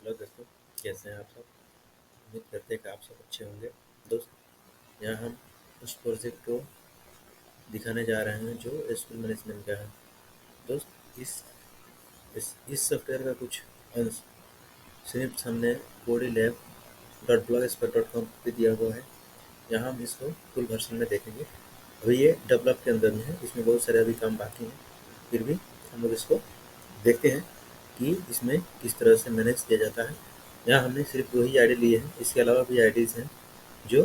Hello दोस्तों, कैसे हैं आप सब। उम्मीद करते हैं कि आप सब अच्छे होंगे। दोस्त, यहाँ हम उस प्रोजेक्ट को दिखाने जा रहे हैं जो स्कूल मैनेजमेंट का है। दोस्त, इस सॉफ्टवेयर का कुछ अंश सिर्फ हमने कोडी lab dot blog spot dot com पे दिया हुआ है। यहाँ हम इसको फुल वर्जन में देखेंगे। अभी ये डेवलप के अंदर में है, इसमें बहुत सारे अभी काम बाकी हैं। फिर भी हम लोग इसको देखते हैं कि इसमें किस तरह से मैनेज किया जाता है। यहाँ हमने सिर्फ वही आईडी लिए हैं, इसके अलावा भी आईडीज़ हैं जो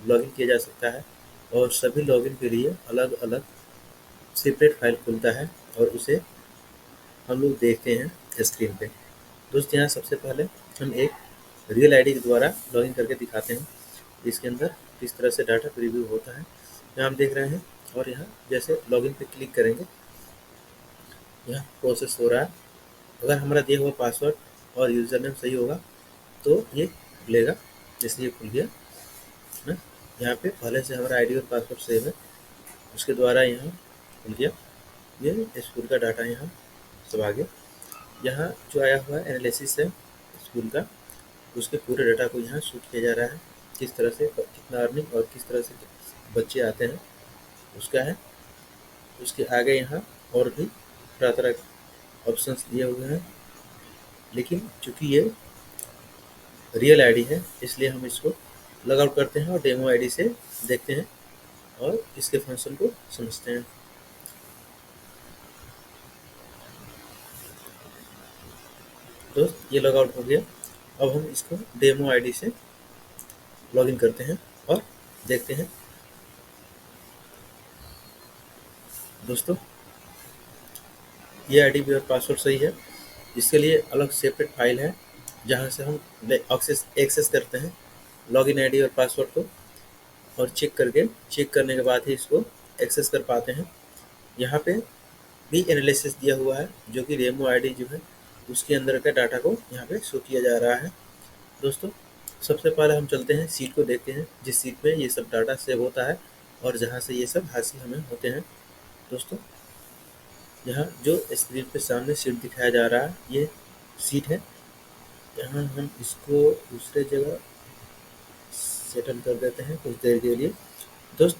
लॉगिन किया जा सकता है और सभी लॉगिन के लिए अलग अलग सेपरेट फाइल खुलता है और उसे हम लोग देखते हैं स्क्रीन पे। दोस्त, यहाँ सबसे पहले हम एक रियल आईडी के द्वारा लॉगिन करके दिखाते हैं इसके अंदर किस तरह से डाटा प्रीव्यू होता है। यहाँ हम देख रहे हैं और यहाँ जैसे लॉगिन पे क्लिक करेंगे, यहाँ प्रोसेस हो रहा है। अगर हमारा दिया हुआ पासवर्ड और यूज़र नेम सही होगा तो ये खुलेगा। जैसे ये खुल गया ना, यहाँ पे पहले से हमारा आईडी और पासवर्ड सेव है, उसके द्वारा यहाँ खुल गया। ये स्कूल का डाटा यहाँ सब आ गया। यहाँ जो आया हुआ है एनालिसिस है स्कूल का, उसके पूरे डाटा को यहाँ शूट किया जा रहा है। किस तरह से कितना अर्निंग और किस तरह से बच्चे आते हैं उसका है। उसके आगे यहाँ और भी तरह तरह के ऑप्शंस दिए हुए हैं, लेकिन चूंकि ये रियल आईडी है इसलिए हम इसको लॉग आउट करते हैं और डेमो आईडी से देखते हैं और इसके फंक्शन को समझते हैं। दोस्त, ये लॉग आउट हो गया। अब हम इसको डेमो आईडी से लॉगिन करते हैं और देखते हैं। दोस्तों, ये आईडी भी और पासवर्ड सही है। इसके लिए अलग सेपरेट फाइल है जहाँ से हम एक्सेस करते हैं लॉगिन आईडी और पासवर्ड को और चेक करने के बाद ही इसको एक्सेस कर पाते हैं। यहाँ पे भी एनालिसिस दिया हुआ है जो कि डेमो आईडी जो है उसके अंदर का डाटा को यहाँ पे शो किया जा रहा है। दोस्तों, सबसे पहले हम चलते हैं सीट को देखते हैं जिस सीट में ये सब डाटा सेव होता है और जहाँ से ये सब हासिल हमें होते हैं। दोस्तों, यहाँ जो स्क्रीन पे सामने सीट दिखाया जा रहा है ये सीट है। यहाँ हम इसको दूसरे जगह सेटल कर देते हैं कुछ देर के लिए। दोस्त,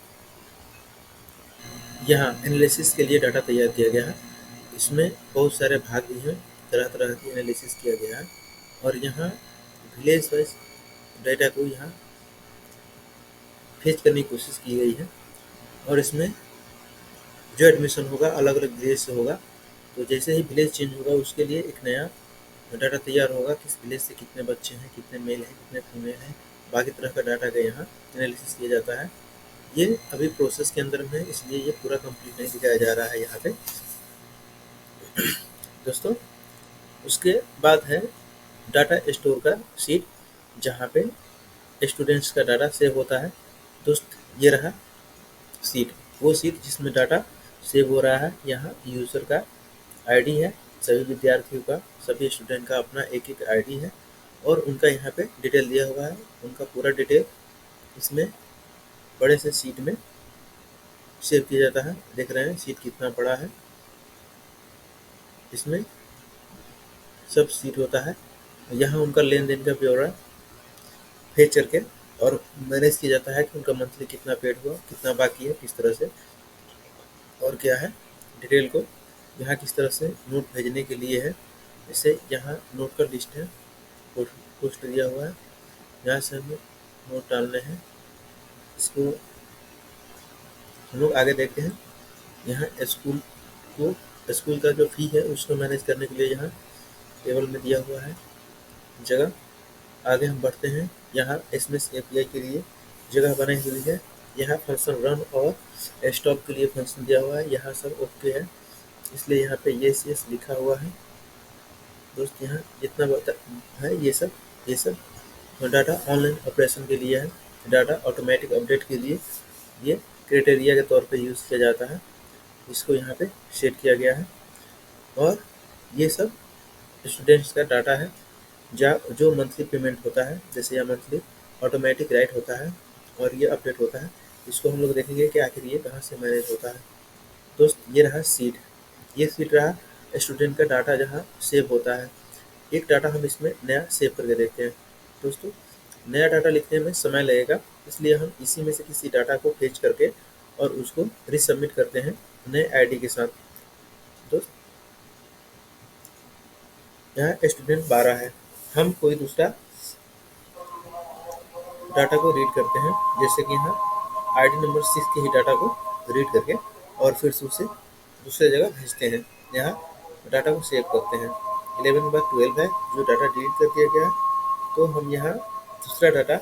यहाँ एनालिसिस के लिए डाटा तैयार किया गया है। इसमें बहुत सारे भाग भी हैं, तरह तरह की एनालिसिस किया गया है और यहाँ विलेज वाइज डाटा को यहाँ फेच करने की कोशिश की गई है। और इसमें जो एडमिशन होगा अलग अलग विलेज से होगा, तो जैसे ही विलेज चेंज होगा उसके लिए एक नया डाटा तैयार होगा। किस विलेज से कितने बच्चे हैं, कितने मेल हैं, कितने फीमेल हैं, बाकी तरह का डाटा का यहाँ एनालिसिस किया जाता है। ये अभी प्रोसेस के अंदर में है इसलिए ये पूरा कंप्लीट नहीं दिखाया जा रहा है यहाँ पे। दोस्तों, उसके बाद है डाटा स्टोर का सीट जहाँ पे स्टूडेंट्स का डाटा सेव होता है। दोस्त, ये रहा सीट, वो सीट जिसमें डाटा सेव हो रहा है। यहाँ यूज़र का आईडी है, सभी विद्यार्थियों का, सभी स्टूडेंट का अपना एक एक आईडी है और उनका यहाँ पे डिटेल दिया हुआ है। उनका पूरा डिटेल इसमें बड़े से सीट में सेव किया जाता है। देख रहे हैं सीट कितना बड़ा है, इसमें सब सीट होता है। यहाँ उनका लेन देन का ब्यौरा फेच करके और मैनेज किया जाता है कि उनका मंथली कितना पेड हुआ, कितना बाकी है, किस तरह से और क्या है डिटेल को यहाँ किस तरह से नोट भेजने के लिए है। जैसे यहाँ नोट का लिस्ट है, पोस्ट दिया हुआ है, यहाँ से हमें नोट डालने हैं। इसको हम लोग आगे देखते हैं। यहाँ स्कूल का जो फ़ी है उसको मैनेज करने के लिए यहाँ टेबल में दिया हुआ है जगह। आगे हम बढ़ते हैं। यहाँ एसएमएस एपीआई के लिए जगह बनाई हुई है। यहाँ फंक्शन रन और स्टॉप के लिए फंक्शन दिया हुआ है। यहाँ सब ओके है इसलिए यहाँ पे यस लिखा हुआ है। दोस्त, यहाँ जितना बता है ये सब डाटा ऑनलाइन ऑपरेशन के लिए है। डाटा ऑटोमेटिक अपडेट के लिए ये क्राइटेरिया के तौर पे यूज़ किया जाता है। इसको यहाँ पे सेट किया गया है और ये सब स्टूडेंट्स का डाटा है जो मंथली पेमेंट होता है। जैसे यह मंथली ऑटोमेटिक राइट होता है और ये अपडेट होता है। इसको हम लोग देखेंगे कि आखिर ये कहाँ से मैनेज होता है। दोस्त, ये रहा सीट, ये सीट रहा स्टूडेंट का डाटा जहाँ सेव होता है। एक डाटा हम इसमें नया सेव करके देखते हैं। दोस्तों, नया डाटा लिखने में समय लगेगा, इसलिए हम इसी में से किसी डाटा को फेच करके और उसको रीसबमिट करते हैं नए आईडी के साथ। दोस्त, यहाँ स्टूडेंट 12 है, हम कोई दूसरा डाटा को रीड करते हैं, जैसे कि यहाँ आईडी नंबर 6 के ही डाटा को रीड करके और फिर से उसे दूसरे जगह भेजते हैं। यहाँ डाटा को सेव करते हैं। 11/12 है जो डाटा डिलीट कर दिया गया है, तो हम यहाँ दूसरा डाटा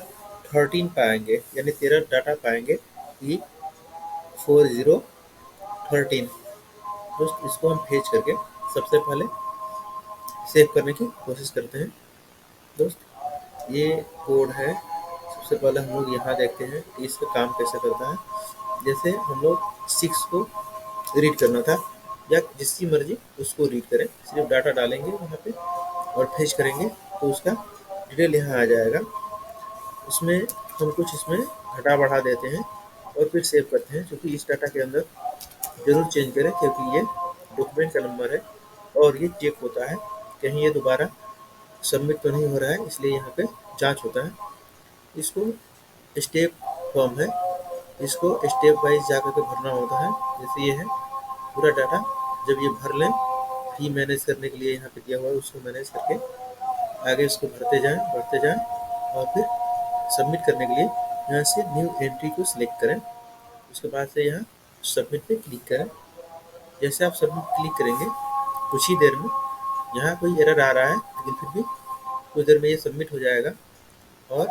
13 पाएंगे, यानी 13 डाटा पाएंगे। E4013। दोस्त, इसको हम भेज करके सबसे पहले सेव करने की कोशिश करते हैं। दोस्त, ये कोड है। सबसे पहले हम लोग यहाँ देखते हैं कि इसका काम कैसे करता है। जैसे हम लोग 6 को रीड करना था, या जिसकी मर्जी उसको रीड करें, सिर्फ डाटा डालेंगे वहाँ पे और फेच करेंगे तो उसका डिटेल यहाँ आ जाएगा। उसमें हम कुछ इसमें घटा बढ़ा देते हैं और फिर सेव करते हैं, क्योंकि इस डाटा के अंदर ज़रूर चेंज करें, क्योंकि ये डॉक्यूमेंट का नंबर है और ये चेक होता है कहीं ये दोबारा सबमिट तो नहीं हो रहा है, इसलिए यहाँ पे जांच होता है। इसको स्टेप फॉर्म है, इसको स्टेप वाइज जा करके भरना होता है। जैसे ये है पूरा डाटा, जब ये भर लें, फी मैनेज करने के लिए यहाँ पे दिया हुआ है, उसको मैनेज करके आगे इसको भरते जाएं और फिर सबमिट करने के लिए यहाँ से न्यू एंट्री को सिलेक्ट करें। उसके बाद से यहाँ सबमिट पे क्लिक करें। जैसे आप सबमिट क्लिक करेंगे, कुछ ही देर में यहाँ कोई एरर आ रहा है, लेकिन फिर भी कुछ देर में ये सबमिट हो जाएगा और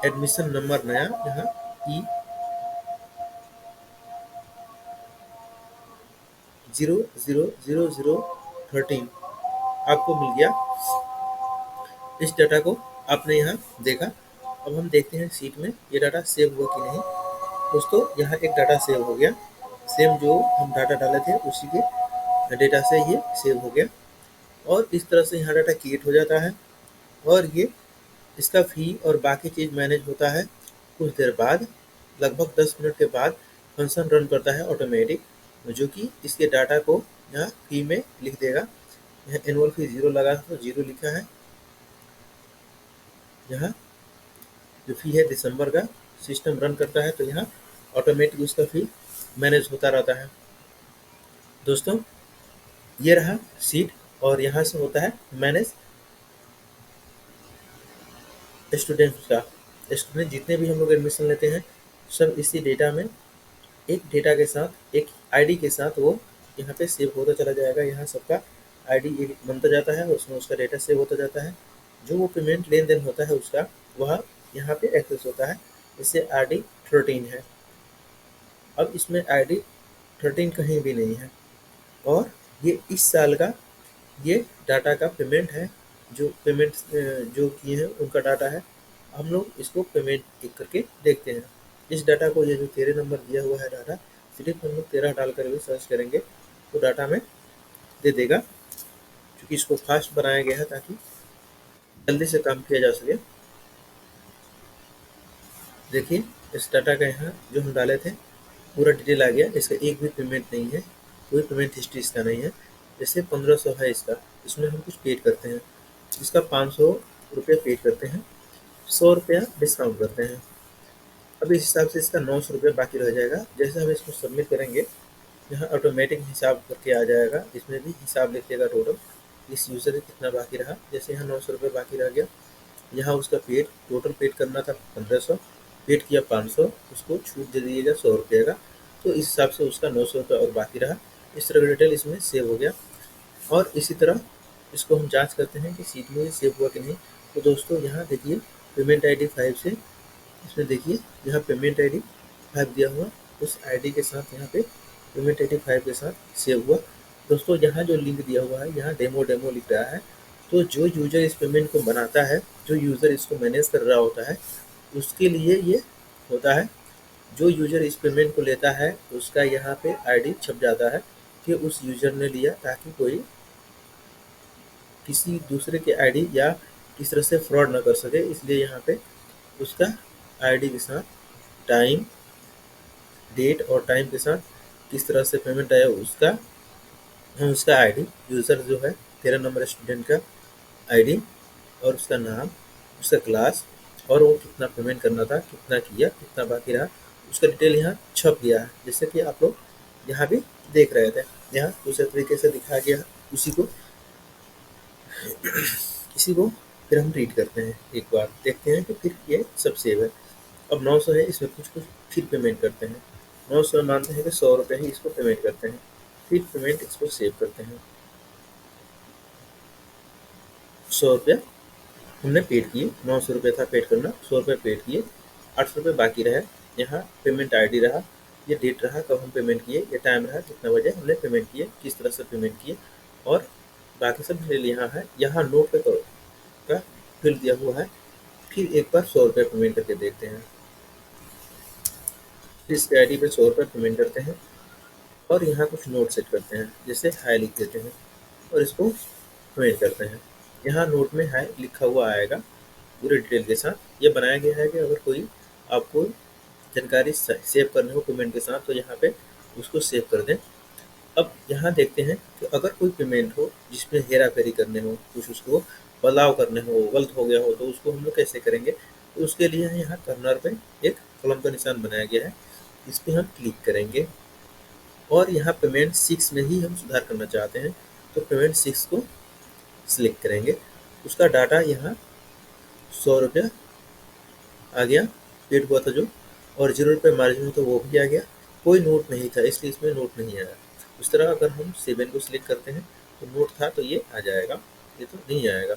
एडमिशन नंबर नया यहाँ E000013 आपको मिल गया। इस डाटा को आपने यहाँ देखा। अब हम देखते हैं सीट में ये डाटा सेव हुआ कि नहीं। दोस्तों, यहाँ एक डाटा सेव हो गया, सेम जो हम डाटा डाले थे उसी के डेटा से ये सेव हो गया और इस तरह से यहाँ डाटा क्रिएट हो जाता है और ये इसका फी और बाकी चीज़ मैनेज होता है। कुछ देर बाद, लगभग 10 मिनट के बाद फंक्शन रन करता है ऑटोमेटिक, जो कि इसके डाटा को यहाँ फी में लिख देगा। यहाँ एनुअल फी 0 लगा तो 0 लिखा है। यहाँ जो फी है दिसंबर का, सिस्टम रन करता है तो यहाँ ऑटोमेटिक उसका फी मैनेज होता रहता है। दोस्तों, ये रहा सीट और यहाँ से होता है मैनेज स्टूडेंट्स का। स्टूडेंट जितने भी हम लोग एडमिशन लेते हैं सब इसी डेटा में, एक डेटा के साथ, एक आईडी के साथ वो यहाँ पे सेव होता चला जाएगा। यहाँ सबका आईडी एक बनता जाता है, उसमें उसका डेटा सेव होता जाता है। जो वो पेमेंट लेन देन होता है उसका, वह यहाँ पे एक्सेस होता है। इससे आईडी 13 है। अब इसमें आईडी 13 कहीं भी नहीं है और ये इस साल का ये डाटा का पेमेंट है। जो पेमेंट जो किए हैं उनका डाटा है। हम लोग इसको पेमेंट टिक करके देखते हैं। इस डाटा को, ये जो 13 नंबर दिया हुआ है डाटा, सिर्फ हम लोग 13 डाल कर भी सर्च करेंगे तो डाटा में दे देगा, क्योंकि इसको फास्ट बनाया गया है ताकि जल्दी से काम किया जा सके। देखिए, इस डाटा का यहाँ जो हम डाले थे पूरा डिटेल आ गया। इसका एक भी पेमेंट नहीं है, कोई पेमेंट हिस्ट्री इसका नहीं है। जैसे 1500 है इसका, इसमें हम कुछ पेड करते हैं, इसका 500 रुपये पेड करते हैं, 100 रुपया डिस्काउंट करते हैं। अब इस हिसाब से इसका 900 रुपये बाकी रह जाएगा। जैसे हम इसको सबमिट करेंगे, यहाँ ऑटोमेटिक हिसाब करके आ जाएगा, इसमें भी हिसाब लिख देगा टोटल इस यूज़र का कितना बाकी रहा। जैसे यहाँ 900 रुपये बाकी रह गया, यहाँ उसका पेड टोटल पेड करना था 1500, पेड किया 500, उसको छूट दे दीजिएगा 100 रुपये का, तो इस हिसाब से उसका 900 रुपये और बाकी रहा। इस तरह का डिटेल इसमें सेव हो गया। और इसी तरह इसको हम जांच करते हैं कि सीट में सेव हुआ कि नहीं। तो दोस्तों, यहाँ देखिए पेमेंट आईडी 5 से, इसमें देखिए यहाँ पेमेंट आईडी 5 दिया हुआ, उस आईडी के साथ यहाँ पे पेमेंट आईडी 5 के साथ सेव हुआ। दोस्तों, यहाँ जो लिंक दिया हुआ है, यहाँ डेमो लिख रहा है, तो जो यूज़र इस पेमेंट को बनाता है, जो यूज़र इसको मैनेज कर रहा होता है, उसके लिए ये होता है। जो यूज़र इस पेमेंट को लेता है उसका यहाँ पे आईडी छप जाता है कि उस यूज़र ने लिया, ताकि कोई किसी दूसरे के आईडी या किस तरह से फ्रॉड ना कर सके। इसलिए यहाँ पे उसका आईडी के साथ टाइम, डेट और टाइम के साथ किस तरह से पेमेंट आया उसका, हम उसका आईडी यूज़र जो है 13 नंबर स्टूडेंट का, आईडी और उसका नाम, उसका क्लास और वो कितना पेमेंट करना था, कितना किया, कितना बाकी रहा, उसका डिटेल यहाँ छप गया है, जैसे कि आप लोग यहाँ भी देख रहे थे। यहाँ दूसरे तरीके से दिखाया गया है। उसी को इसी को फिर हम रीड करते हैं, एक बार देखते हैं कि फिर ये सब सेव है। अब 900 है, इसमें कुछ कुछ फिर पेमेंट करते हैं। 900 मानते हैं कि 100 रुपये ही इसको पेमेंट करते हैं, फिर पेमेंट इसको सेव करते हैं। 100 रुपया हमने पेड किए, 900 रुपये था पेड करना, 100 रुपये पेड किए, 800 रुपये बाकी रहे। यहाँ पेमेंट आईडी रहा, ये डेट रहा कब हम पेमेंट किए, ये टाइम रहा कितना बजे हमने पेमेंट किए, किस तरह से पेमेंट किए, और बाकी सब डिटेल यहाँ है। यहाँ नोट पे का फिल दिया हुआ है। फिर एक बार 100 रुपये पेमेंट करके देखते हैं। फिर इस आईडी पे 100 रुपये पेमेंट करते हैं और यहाँ कुछ नोट सेट करते हैं, जैसे हाई लिख देते हैं और इसको पेमेंट करते हैं। यहाँ नोट में हाई लिखा हुआ आएगा पूरे डिटेल के साथ। ये बनाया गया है कि अगर कोई आपको जानकारी सेव करनी हो पेमेंट के साथ तो यहाँ पे उसको सेव कर दें। अब यहाँ देखते हैं कि अगर कोई पेमेंट हो जिसमें हेरा फेरी करने हो, कुछ उसको बदलाव करने हो, गलत हो गया हो, तो उसको हम लोग कैसे करेंगे। तो उसके लिए यहाँ कर्नर पे एक कलम का निशान बनाया गया है, इस पर हम क्लिक करेंगे और यहाँ पेमेंट 6 में ही हम सुधार करना चाहते हैं तो पेमेंट 6 को सिलेक्ट करेंगे। उसका डाटा यहाँ 100 रुपया आ गया, पेड हुआ था जो, और 0 रुपये मार्जिन हो तो वो भी आ गया। कोई नोट नहीं था इसलिए इसमें नोट नहीं आया। उस तरह अगर हम 7 को सिलेक्ट करते हैं तो नोट था तो ये आ जाएगा, ये तो नहीं आएगा।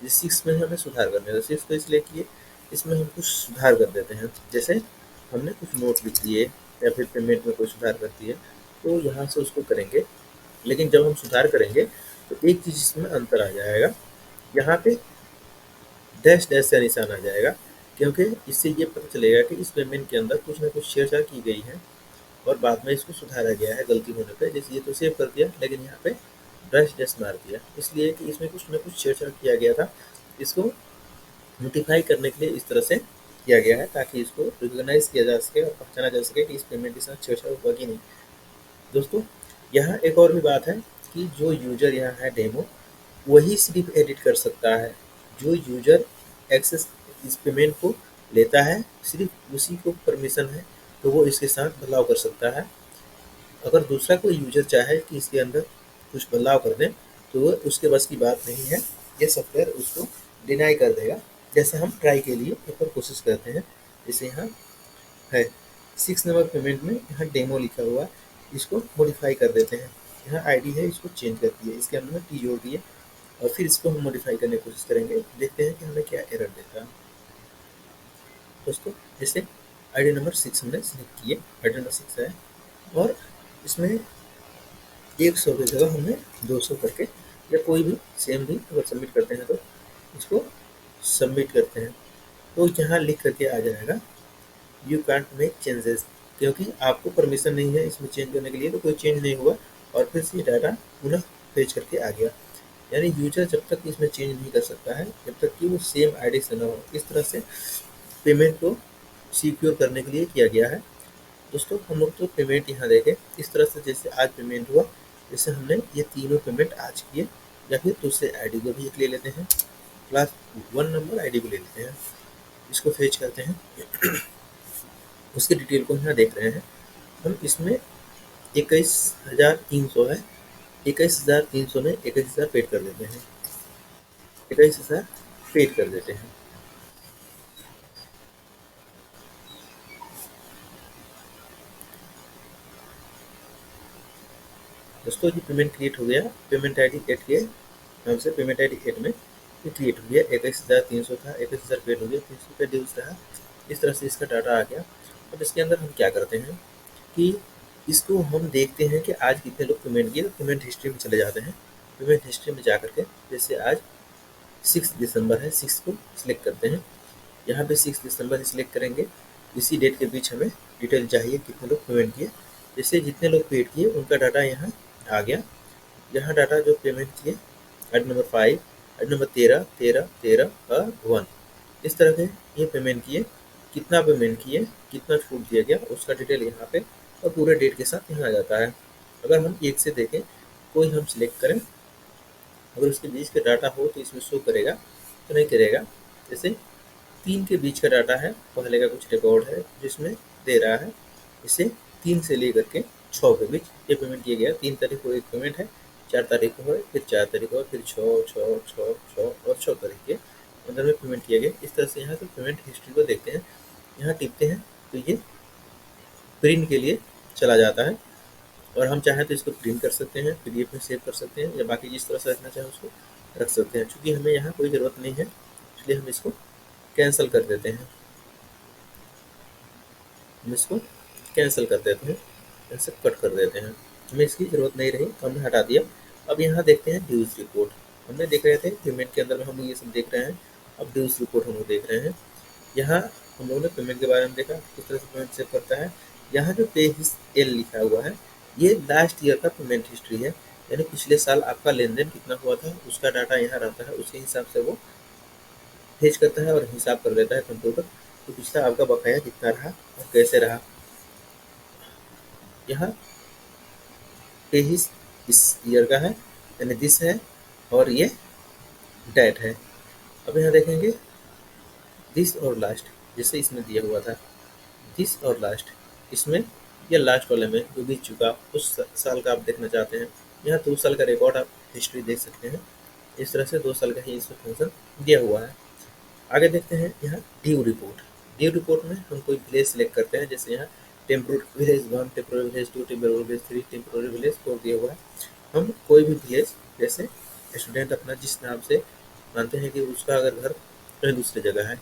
ये 6 में हमें सुधार करने का, 6 को इसलिए किए इसमें हम कुछ सुधार कर देते हैं, जैसे हमने कुछ नोट लिख दिए या फिर पेमेंट में कोई सुधार कर दिए तो यहाँ से उसको करेंगे। लेकिन जब हम सुधार करेंगे तो एक चीज़ इसमें अंतर आ जाएगा, यहाँ पे डैश डैश का निशान आ जाएगा, क्योंकि इससे ये पता चलेगा कि इस पेमेंट के अंदर कुछ ना कुछ छेड़छाड़ की गई है और बाद में इसको सुधारा गया है गलती होने पे। जैसे ये तो सेव कर दिया लेकिन यहाँ पे डैश डैश मार दिया, इसलिए कि इसमें कुछ ना कुछ छेड़छाड़ किया गया था। इसको नोटिफाई करने के लिए इस तरह से किया गया है ताकि इसको रिकॉग्नाइज किया जा सके और पहचाना जा सके कि इस पेमेंट के साथ छेड़छाड़ हुआ कि नहीं। दोस्तों यहाँ एक और भी बात है कि जो यूजर यहाँ है डेमो, वही सिर्फ एडिट कर सकता है। जो यूजर एक्सेस इस पेमेंट को लेता है सिर्फ उसी को परमिशन है, तो वो इसके साथ बदलाव कर सकता है। अगर दूसरा कोई यूजर चाहे कि इसके अंदर कुछ बदलाव कर दें तो वो उसके बस की बात नहीं है, ये सॉफ्टवेयर उसको डिनाई कर देगा। जैसे हम ट्राई के लिए एक बार कोशिश करते हैं, जैसे यहाँ है 6 नंबर पेमेंट में यहाँ डेमो लिखा हुआ है, इसको मॉडिफाई कर देते हैं। यहाँ आईडी है, इसको चेंज कर दिए, इसके अंदर में टी जोड़ दिए और फिर इसको हम मॉडिफाई करने की कोशिश करेंगे, देखते हैं कि हमें क्या एरर देता है। दोस्तों जैसे आईडी नंबर 6 हमने सिलेक्ट किए, आईडी नंबर 6 है और इसमें 100 की जगह हमने 200 करके या कोई भी सेम भी अगर सबमिट करते हैं तो इसको सबमिट करते हैं तो यहाँ लिख करके आ जाएगा यू कैंट मेक चेंजेस, क्योंकि आपको परमिशन नहीं है इसमें चेंज करने के लिए, तो कोई चेंज नहीं हुआ और फिर से डाटा पुनः फेच करके आ गया। यानी यूजर जब तक इसमें चेंज नहीं कर सकता है जब तक कि वो सेम आईडी से ना हो। इस तरह से पेमेंट को सिक्योर करने के लिए किया गया है। दोस्तों हम लोग तो पेमेंट यहाँ देखें इस तरह से, जैसे आज पेमेंट हुआ, जैसे हमने ये तीनों पेमेंट आज किए, या फिर दूसरे आईडी को भी एक ले लेते हैं, क्लास 1 नंबर आईडी को ले लेते हैं, इसको फेच करते हैं, उसकी डिटेल को यहाँ देख रहे हैं हम। इसमें 21,300 है, 21,300 में 21,000 पेड कर देते हैं, 21,000 पेड कर देते हैं। दोस्तों ये पेमेंट क्रिएट हो गया, पेमेंट आईडी 8 के नाम से पेमेंट आईडी 8 में ये क्रिएट हो गया। 21,300 था, 21,000 पेड हो गया, 300 रुपये ड्यूज रहा। इस तरह से इसका डाटा आ गया। अब इसके अंदर हम क्या करते हैं कि इसको हम देखते हैं कि आज कितने लोग पेमेंट किए, तो पेमेंट हिस्ट्री में चले जाते हैं। पेमेंट हिस्ट्री में जा करके जैसे आज 6 दिसंबर है, 6 को सिलेक्ट करते हैं। यहाँ पे 6 दिसंबर सिलेक्ट करेंगे, इसी डेट के बीच हमें डिटेल चाहिए कितने लोग पेमेंट किए। जैसे जितने लोग पेड किए उनका डाटा यहाँ आ गया। यहाँ डाटा जो पेमेंट किए आइटम नंबर 5, आइटम नंबर 13, 13, 13 और 1, इस तरह के ये पेमेंट किए, कितना पेमेंट किए, कितना छूट दिया गया, उसका डिटेल यहाँ पे और पूरे डेट के साथ यहाँ आ जाता है। अगर हम एक से देखें, कोई हम सिलेक्ट करें अगर उसके बीच का डाटा हो तो इसमें शो करेगा, तो नहीं करेगा। जैसे 3 के बीच का डाटा है, पहले का कुछ रिकॉर्ड है जिसमें दे रहा है इसे 3 से लेकर के 6 के बीच ये पेमेंट किया गया। 3 तारीख को एक पेमेंट है, 4 तारीख को है, फिर 4 तारीख को है, फिर 6, 6, 6, 6 और 6 तारीख के अंदर में पेमेंट किया गया। इस तरह से यहाँ से पेमेंट हिस्ट्री को देखते हैं, यहाँ टिपते हैं तो ये प्रिंट के लिए चला जाता है। और हम चाहें तो इसको प्रिंट कर सकते हैं, पीडीएफ में सेव कर सकते हैं, या बाकी जिस तरह से रखना चाहें उसको रख सकते हैं। चूँकि हमें यहाँ कोई ज़रूरत नहीं है इसलिए हम इसको कैंसिल कर देते हैं। हम इसको कैंसिल कर देते हैं, ऐसे कट कर देते हैं, हमें इसकी ज़रूरत नहीं रही तो हमने हटा दिया। अब यहाँ देखते हैं ड्यूज़ रिपोर्ट। हमने देख रहे थे पेमेंट के अंदर में हम लोग ये सब देख रहे हैं, अब ड्यूज़ रिपोर्ट हम लोग देख रहे हैं। यहाँ हम लोगों ने पेमेंट के बारे में देखा किस तरह से पेमेंट चेक करता है। यहाँ जो पे हिस एल लिखा हुआ है ये लास्ट ईयर का पेमेंट हिस्ट्री है, यानी पिछले साल आपका लेन देन कितना हुआ था उसका डाटा यहाँ रहता है, उसके हिसाब से वो फेच करता है और हिसाब कर देता है कंप्यूटर, तो पिछला आपका बकाया कितना रहा और कैसे रहा। यहाँ पे हिस इस ईयर का है, यानी दिस है, और ये डेट है। अब यहाँ देखेंगे दिस और लास्ट, जैसे इसमें दिया हुआ था दिस और लास्ट, इसमें या लास्ट वाले में जो बीत चुका उस साल का आप देखना चाहते हैं। यहाँ 2 साल का रिकॉर्ड आप हिस्ट्री देख सकते हैं। इस तरह से 2 साल का ही इसमें फंक्शन दिया हुआ है। आगे देखते हैं यहाँ ड्यू रिपोर्ट। ड्यू रिपोर्ट में हम कोई विलेज सेलेक्ट करते हैं, जैसे यहाँ temporary village 1, temporary village 2, temporary village 3, temporary village 4 दिया हुआ है। हम कोई भी विलेज, जैसे स्टूडेंट अपना जिस नाम से मानते हैं कि उसका अगर घर कहीं दूसरी जगह है,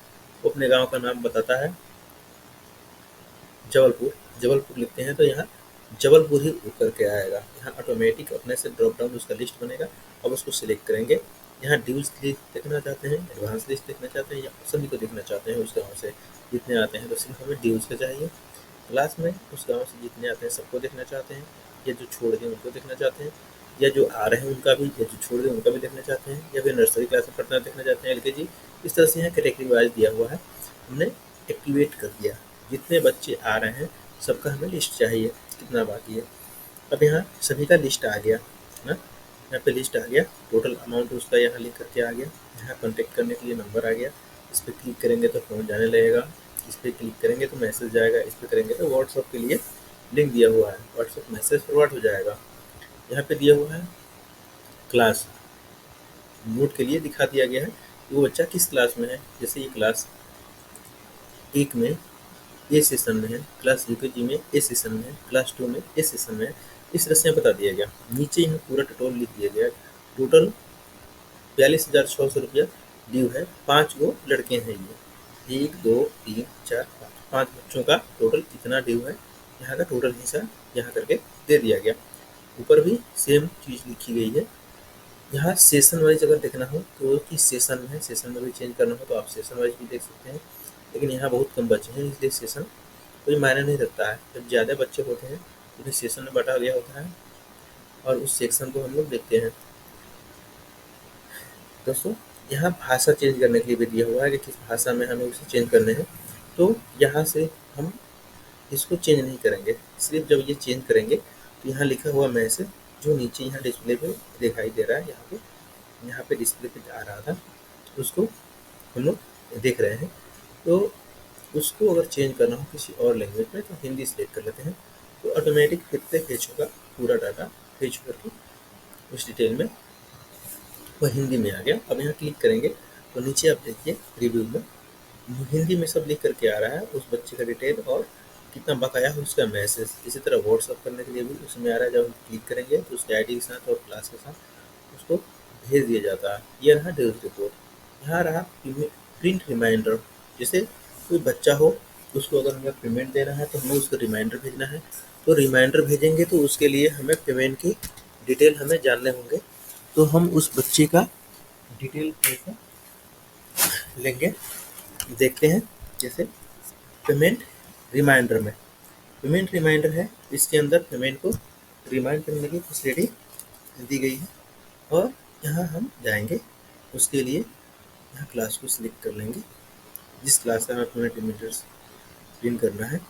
वो अपने गाँव का नाम बताता है जबलपुर, जबलपुर लिखते हैं तो यहाँ जबलपुर ही उतर के आएगा। यहाँ ऑटोमेटिक अपने से ड्रॉप डाउन उसका लिस्ट बनेगा, अब उसको सिलेक्ट करेंगे। यहाँ ड्यूज लिस्ट देखना चाहते हैं, एडवांस लिस्ट देखना चाहते हैं, या सभी को देखना चाहते हैं उस गाँव से जितने आते हैं, तो सिर्फ हमें ड्यूज का चाहिए। क्लास में उस गाँव से जितने आते हैं सबको देखना चाहते हैं, या जो छोड़ दें उनको देखना चाहते हैं, या जो आ रहे हैं उनका भी, या जो छोड़ दें उनका भी देखना चाहते हैं, या फिर नर्सरी क्लास में पढ़ना देखना चाहते हैं, एलकेजी। इस तरह से यहाँ कैटेगरी वाइज दिया हुआ है, हमने एक्टिवेट कर दिया। जितने बच्चे आ रहे हैं सबका हमें लिस्ट चाहिए, कितना बाकी है। अब यहाँ सभी का लिस्ट आ गया ना, यहाँ पे लिस्ट आ गया, टोटल अमाउंट उसका यहाँ लिख करके आ गया। यहाँ कॉन्टेक्ट करने के लिए नंबर आ गया, इस पर क्लिक करेंगे तो फ़ोन जाने लगेगा, इस पर क्लिक करेंगे तो मैसेज जाएगा, इस पर करेंगे तो व्हाट्सअप के लिए लिंक दिया हुआ है, व्हाट्सअप मैसेज फॉरवर्ड हो जाएगा। यहाँ पे दिया हुआ है क्लास, नोट के लिए दिखा दिया गया है कि वो बच्चा किस क्लास में है। जैसे ये क्लास 1 में ए सेशन में है, क्लास यूकेजी में ए सेशन में है, क्लास 2 में ए सेशन में है। इस तरह से बता दिया गया। नीचे यहाँ पूरा टोटल लिख दिया गया, टोटल 42,600 रुपया ड्यू है। 5 गो लड़के हैं, ये 1, 2, 3, 4, 5 बच्चों का टोटल कितना ड्यू है, यहाँ का टोटल हिस्सा यहाँ करके दे दिया गया। ऊपर भी सेम चीज़ लिखी गई है। यहाँ सेशन वाइज अगर देखना हो तो किस सेशन में है, सेशन में भी चेंज करना हो तो आप सेशन वाइज भी देख सकते हैं, लेकिन यहाँ बहुत कम बच्चे हैं इसलिए सेशन कोई मायने नहीं रखता है। जब ज़्यादा बच्चे होते हैं तो उन्हें सेशन में बांटा गया होता है और उस सेक्शन को हम लोग देखते हैं। दोस्तों यहाँ भाषा चेंज करने के लिए भी दिया हुआ है कि किस भाषा में हमें उसे चेंज करने हैं, तो यहाँ से हम इसको चेंज नहीं करेंगे। सिर्फ जब ये चेंज करेंगे तो यहाँ लिखा हुआ मैसेज जो नीचे यहाँ डिस्प्ले पे दिखाई दे रहा है, यहाँ पे डिस्प्ले पे आ रहा था, उसको हम लोग देख रहे हैं। तो उसको अगर चेंज करना हो किसी और लैंग्वेज में तो हिंदी सेलेक्ट कर लेते हैं, तो ऑटोमेटिक फिर से फेच होगा, पूरा डाटा फेच करके उस डिटेल में वह हिंदी में आ गया। अब यहाँ क्लिक करेंगे तो नीचे आप देखिए रिव्यू में हिंदी में सब लिख करके आ रहा है, उस बच्चे का डिटेल और कितना बकाया है उसका मैसेज। इसी तरह व्हाट्सअप करने के लिए भी उसमें आ रहा है, जब हम क्लिक करेंगे तो उसके आईडी के साथ और क्लास के साथ उसको भेज दिया जाता है। ये रहा ड्यूज रिपोर्ट। यहाँ रहा प्रिंट रिमाइंडर, जैसे कोई बच्चा हो उसको अगर हमें पेमेंट देना है तो हमें उसको रिमाइंडर भेजना है, तो रिमाइंडर भेजेंगे तो उसके लिए हमें पेमेंट की डिटेल हमें जानने होंगे, तो हम उस बच्चे का डिटेल कैसे लेंगे देखते हैं। जैसे पेमेंट रिमाइंडर में पेमेंट रिमाइंडर है, इसके अंदर पेमेंट को रिमाइंड करने की फैसिलिटी दी गई है। और यहाँ हम जाएंगे, उसके लिए यहाँ क्लास को सिलेक्ट कर लेंगे, जिस क्लास का हमें पेमेंट रिमाइंडर्स प्रिंट करना है।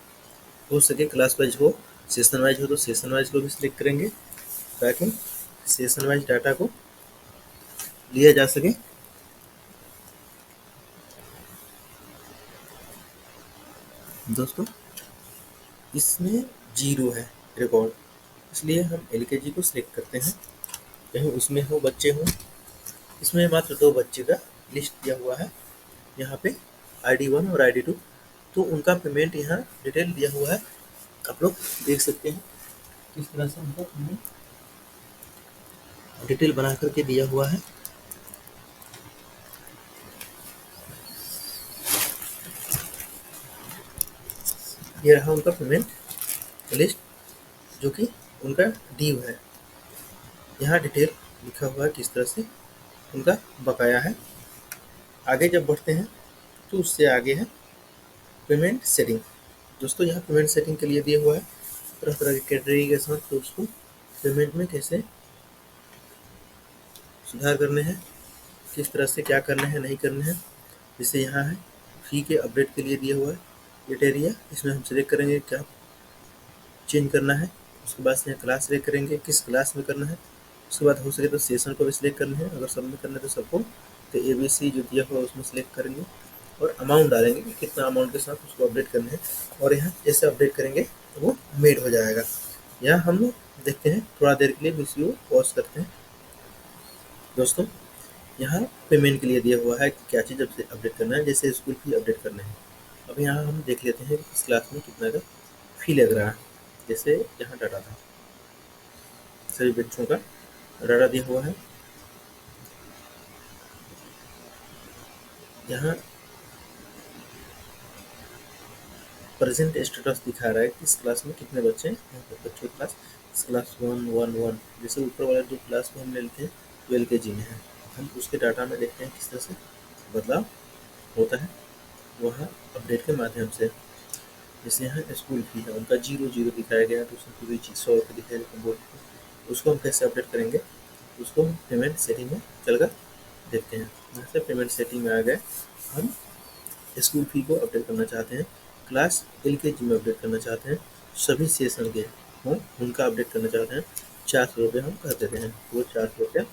हो सके क्लास वाइज हो, सेशन वाइज हो तो सेशन वाइज को भी सिलेक्ट करेंगे, ताकि सेशन वाइज डाटा को लिया जा सके। दोस्तों इसमें 0 है रिकॉर्ड, इसलिए हम एलकेजी को सिलेक्ट करते हैं। कहीं उसमें हो बच्चे हों, इसमें मात्र 2 बच्चे का लिस्ट दिया हुआ है यहाँ पे, ID1 और ID2। तो उनका पेमेंट यहाँ डिटेल दिया हुआ है, आप लोग देख सकते हैं किस तरह से उनका पेमेंट डिटेल बना करके दिया हुआ है। ये रहा उनका पेमेंट लिस्ट, जो कि उनका ड्यू है। यहाँ डिटेल लिखा हुआ है किस तरह से उनका बकाया है। आगे जब बढ़ते हैं तो उससे आगे है पेमेंट सेटिंग। दोस्तों यहाँ पेमेंट सेटिंग के लिए दिया हुआ है तरह तरह के कैटेगरी के साथ, तो उसको पेमेंट में कैसे सुधार करने हैं, किस तरह से क्या करना है नहीं करना है। जैसे यहाँ है फी के अपडेट के लिए दिया हुआ है क्राइटेरिया, इसमें हम सिलेक्ट करेंगे क्या चेंज करना है। उसके बाद से यहाँ क्लास सिलेक्ट करेंगे किस क्लास में करना है। उसके बाद हो सके तो सेशन को भी सिलेक्ट करना है, अगर सब में करना है तो सबको। तो ABC जो दिया हुआ उसमें सिलेक्ट करेंगे और अमाउंट डालेंगे कि कितना अमाउंट के साथ उसको अपडेट करना है। और यहाँ जैसे अपडेट करेंगे तो वो मेड हो जाएगा। यहाँ हम देखते हैं थोड़ा देर के लिए वीडियो पॉज करते हैं। दोस्तों यहाँ पेमेंट के लिए दिया हुआ है कि क्या चीज़ अपडेट करना है, जैसे स्कूल फी अपडेट करना है। अब यहाँ हम देख लेते हैं इस क्लास में कितना का फी लग रहा है। जैसे यहाँ डाटा था, सभी बच्चों का डाटा दिया हुआ है। यहाँ प्रेजेंट स्टेटस दिखा रहा है कि इस क्लास में कितने बच्चे हैं। यहाँ पर बच्चों की क्लास इस क्लास 111, जैसे ऊपर वाला जो क्लास को हम ले लेते हैं वो LKG में है, हम उसके डाटा में देखते हैं किस तरह से बदलाव होता है वहाँ अपडेट के माध्यम से। जैसे यहाँ स्कूल फी है उनका 0 दिखाया गया है, तो उसमें पूरी चीज़ 100 रुपये दिखाया गया बोर्ड, उसको हम कैसे अपडेट करेंगे, उसको हम पेमेंट सेटिंग में चल कर देखते हैं। यहाँ से पेमेंट सेटिंग में आ गए, हम स्कूल फी को अपडेट करना चाहते हैं, क्लास LKG में अपडेट करना चाहते हैं, सभी सेशन के हों उनका अपडेट करना चाहते हैं। 400 रुपये हम कर देते हैं, वो 400 रुपये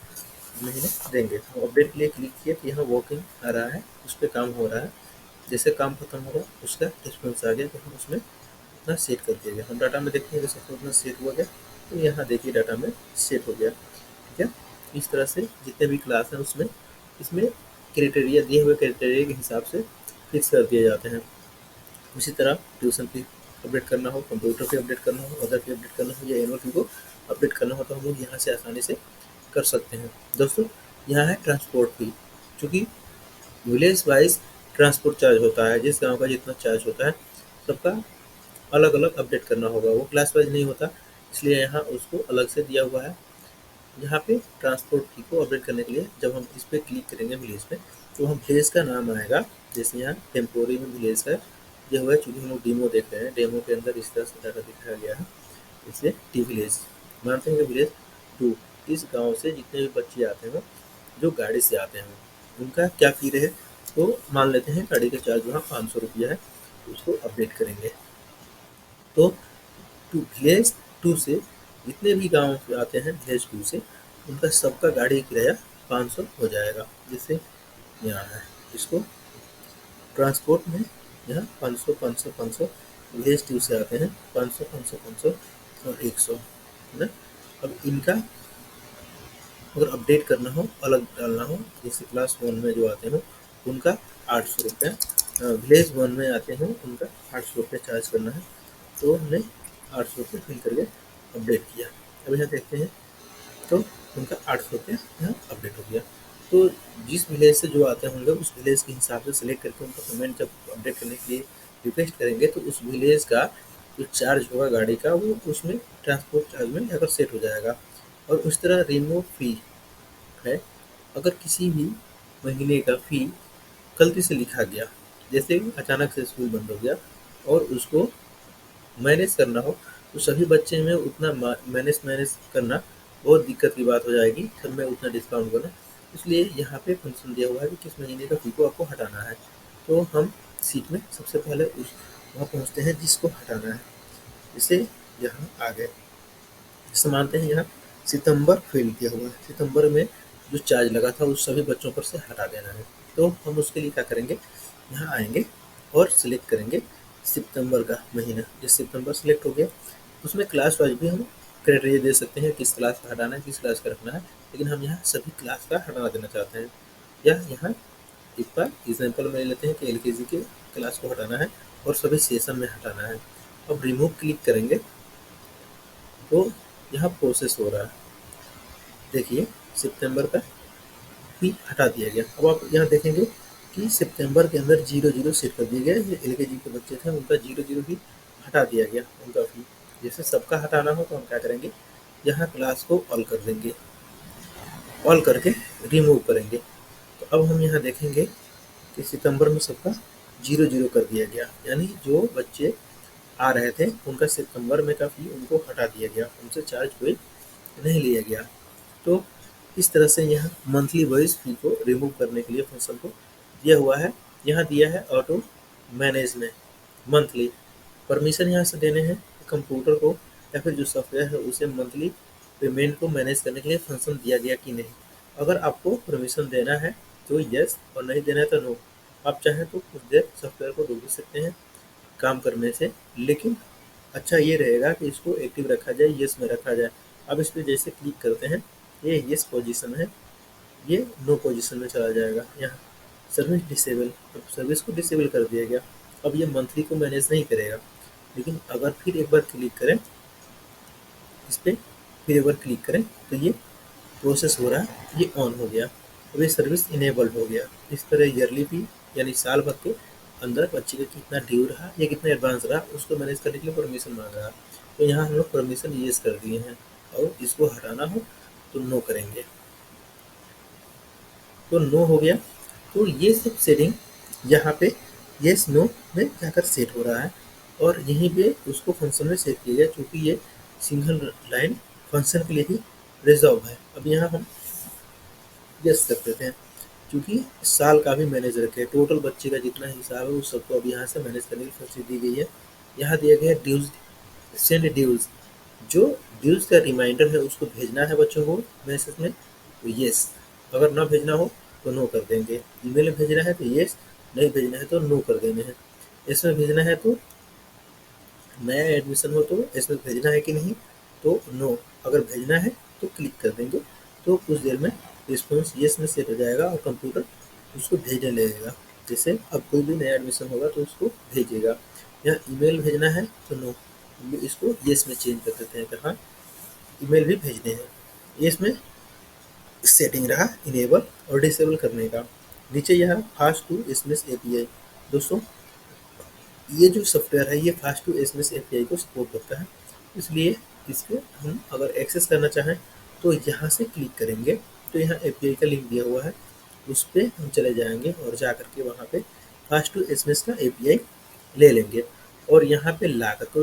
महीने देंगे। हम अपडेट के लिए क्लिक किए तो यहाँ वर्किंग आ रहा है, उस पर काम हो रहा है। जैसे काम खत्म होगा उसका रिस्पॉन्स आ गया तो हम उसमें उतना सेट कर दिया गया। हम डाटा में देखते हैं जैसे उतना सेट हुआ गया, तो यहाँ देखिए डाटा में सेट हो गया। ठीक है, इस तरह से जितने भी क्लास हैं उसमें इसमें क्राइटेरिया दिए हुए क्राइटेरिया के हिसाब से फिक्स कर दिए जाते हैं। उसी तरह ट्यूशन फी अपडेट करना हो, कंप्यूटर फी अपडेट करना हो, अदर फी अपडेट करना हो या एनुअल फी को अपडेट करना हो तो हम लोग यहाँ से आसानी से कर सकते हैं। दोस्तों यहाँ है ट्रांसपोर्ट फी, चूँकि विलेज वाइज ट्रांसपोर्ट चार्ज होता है, जिस गांव का जितना चार्ज होता है सबका अलग अलग अपडेट करना होगा, वो क्लास वाइज नहीं होता, इसलिए यहाँ उसको अलग से दिया हुआ है। यहाँ पे ट्रांसपोर्ट फी को अपडेट करने के लिए जब हम इस पर क्लिक करेंगे विलेज पे, तो हम विलेज का नाम आएगा। जैसे यहाँ टेम्पोरी में विलेज का दिया हुआ है, चूँकि हम लोग डेमो देख रहे हैं, डेमो के अंदर इस तरह से डाटा दिखाया गया है, इसलिए टी विलेज मानते हैं कि विलेज 2 इस गाँव से जितने भी बच्चे आते हैं जो गाड़ी से आते हैं उनका क्या फी रहे, तो मान लेते हैं गाड़ी का चार्ज वहाँ 500 रुपया है, तो उसको अपडेट करेंगे। तो विलेज 2 से जितने भी गाँव से आते हैं विलेज 2 से उनका सबका गाड़ी किराया 500 हो जाएगा। जैसे यहाँ है इसको ट्रांसपोर्ट में यहाँ 500 500 500 विलेज 2 से आते हैं 500 500 500 और 100 है ना। अब इनका अगर अपडेट करना हो अलग डालना हो, जैसे क्लास 1 में जो आते हो उनका 800 रुपये, विलेज 1 में आते हैं उनका 800 रुपये चार्ज करना है, तो हमने 800 रुपये फिल करके अपडेट किया। अब यहाँ देखते हैं तो उनका 800 रुपये यहाँ अपडेट हो गया। तो जिस विलेज से जो आते होंगे उस विलेज के हिसाब से सिलेक्ट करके उनका पेमेंट जब अपडेट करने के लिए रिक्वेस्ट करेंगे तो उस विलेज का जो चार्ज होगा गाड़ी का वो उसमें ट्रांसपोर्ट चार्ज में अगर सेट हो जाएगा। और उस तरह रिमूव फी है, अगर किसी भी महीने का फी गलती से लिखा गया, जैसे अचानक से स्कूल बंद हो गया और उसको मैनेज करना हो, तो सभी बच्चे में उतना मैनेज करना बहुत दिक्कत की बात हो जाएगी, सब में उतना डिस्काउंट करना। इसलिए यहाँ पे फंक्शन दिया हुआ है कि किस महीने का फी को आपको हटाना है। तो हम सीट में सबसे पहले उस वहाँ पहुँचते हैं जिसको हटाना है। इसे यहाँ आ गए, जैसे मानते हैं यहाँ सितंबर फेल किया हुआ है, सितंबर में जो चार्ज लगा था उस सभी बच्चों पर से हटा देना है। तो हम उसके लिए क्या करेंगे, यहाँ आएंगे और सिलेक्ट करेंगे सितंबर का महीना। ये सितंबर सिलेक्ट हो गया। उसमें क्लास वाइज भी हम क्राइटेरिया दे सकते हैं, किस क्लास का हटाना है, किस क्लास का रखना है, लेकिन हम यहाँ सभी क्लास का हटा देना चाहते हैं। या यहाँ एक बार एग्जाम्पल में लेते हैं कि एलकेजी के क्लास को हटाना है और सभी सेशन में हटाना है। अब रिमूव क्लिक करेंगे तो यहाँ प्रोसेस हो रहा है। देखिए सितंबर का भी हटा दिया गया। अब आप यहाँ देखेंगे कि सितंबर के अंदर 0 0 सेट कर दिए गए। ये एलकेजी के बच्चे थे उनका 0 0 भी हटा दिया गया, उनका फी। जैसे सबका हटाना हो तो हम क्या करेंगे, यहाँ क्लास को ऑल कर देंगे, ऑल करके रिमूव करेंगे। तो अब हम यहाँ देखेंगे कि सितंबर में सबका 0 0 कर दिया गया, यानी जो बच्चे आ रहे थे उनका सितंबर में का फी उनको हटा दिया गया, उनसे चार्ज कोई नहीं लिया गया। तो इस तरह से यहाँ मंथली वाइज फी को रिमूव करने के लिए फंक्शन को दिया हुआ है। यहाँ दिया है ऑटो मैनेज में मंथली परमिशन यहाँ से देने हैं कंप्यूटर को या फिर जो सॉफ्टवेयर है उसे मंथली पेमेंट को मैनेज करने के लिए फंक्शन दिया गया कि नहीं। अगर आपको परमिशन देना है तो यस, और नहीं देना है तो नो। आप चाहें तो कुछ देर सॉफ्टवेयर को रोक भी सकते हैं काम करने से, लेकिन अच्छा ये रहेगा कि इसको एक्टिव रखा जाए, यस में रखा जाए। अब इस पर जैसे क्लिक करते हैं, ये यस पोजीशन है, ये नो पोजीशन में चला जाएगा। यहाँ सर्विस डिसेबल, अब सर्विस को डिसेबल कर दिया गया। अब ये मंथली को मैनेज नहीं करेगा, लेकिन अगर फिर एक बार क्लिक करें इस पर, फिर एक बार क्लिक करें तो ये प्रोसेस हो रहा है, ये ऑन हो गया। अब ये सर्विस इनेबल्ड हो गया। इस तरह ईयरली फी यानी साल भर के अंदर बच्चे का कितना ड्यू रहा या कितना एडवांस रहा उसको मैनेज करने के लिए परमिशन मांग रहा। तो यहाँ हम लोग परमिशन येस कर दिए हैं, और इसको हटाना हो तो नो करेंगे, तो नो हो गया। तो ये सब सेटिंग यहाँ पे येस नो में जाकर सेट हो रहा है, और यहीं पे उसको फंक्शन में सेट किया गया, क्योंकि ये सिंगल लाइन फंक्शन के लिए ही रिजर्व है। अब यहाँ हम यस कर देते हैं, क्योंकि साल का भी मैनेज रखे, टोटल बच्चे का जितना हिसाब है उस सबको अब यहाँ से मैनेज करने की फैसिलिटी दी गई है। यहाँ दिया गया है ड्यूज, सेंड ड्यूज, जो ड्यूज का रिमाइंडर है उसको भेजना है बच्चों को मैसेज में, तो येस। अगर ना भेजना हो तो नो कर देंगे। ईमेल में भेजना है तो येस, नहीं भेजना है तो नो कर देने हैं। इसमें भेजना है तो नया एडमिशन हो तो इसमें भेजना है कि नहीं तो नो, अगर भेजना है तो क्लिक कर देंगे। तो कुछ देर में रिस्पॉन्स येस में सेट हो जाएगा और कंप्यूटर उसको भेजने लगेगा। जैसे अब कोई भी नया एडमिशन होगा तो उसको भेजेगा। या ईमेल भेजना है तो नो, इसको येस में चेंज कर देते हैं कि हाँ ईमेल भी भेजने हैं। ये इसमें सेटिंग रहा इनेबल और डिसेबल करने का। नीचे यह फास्ट टू एसएमएस एपीआई। दोस्तों ये जो सॉफ्टवेयर है ये फास्ट टू एसएमएस एपीआई को सपोर्ट करता है, इसलिए इसको हम अगर एक्सेस करना चाहें तो यहाँ से क्लिक करेंगे तो यहाँ एपीआई का लिंक दिया हुआ है, उस पर हम चले जाएंगे और जा करके वहाँ पे फास्ट टू एसएमएस का एपीआई ले लेंगे और यहाँ पे ला करके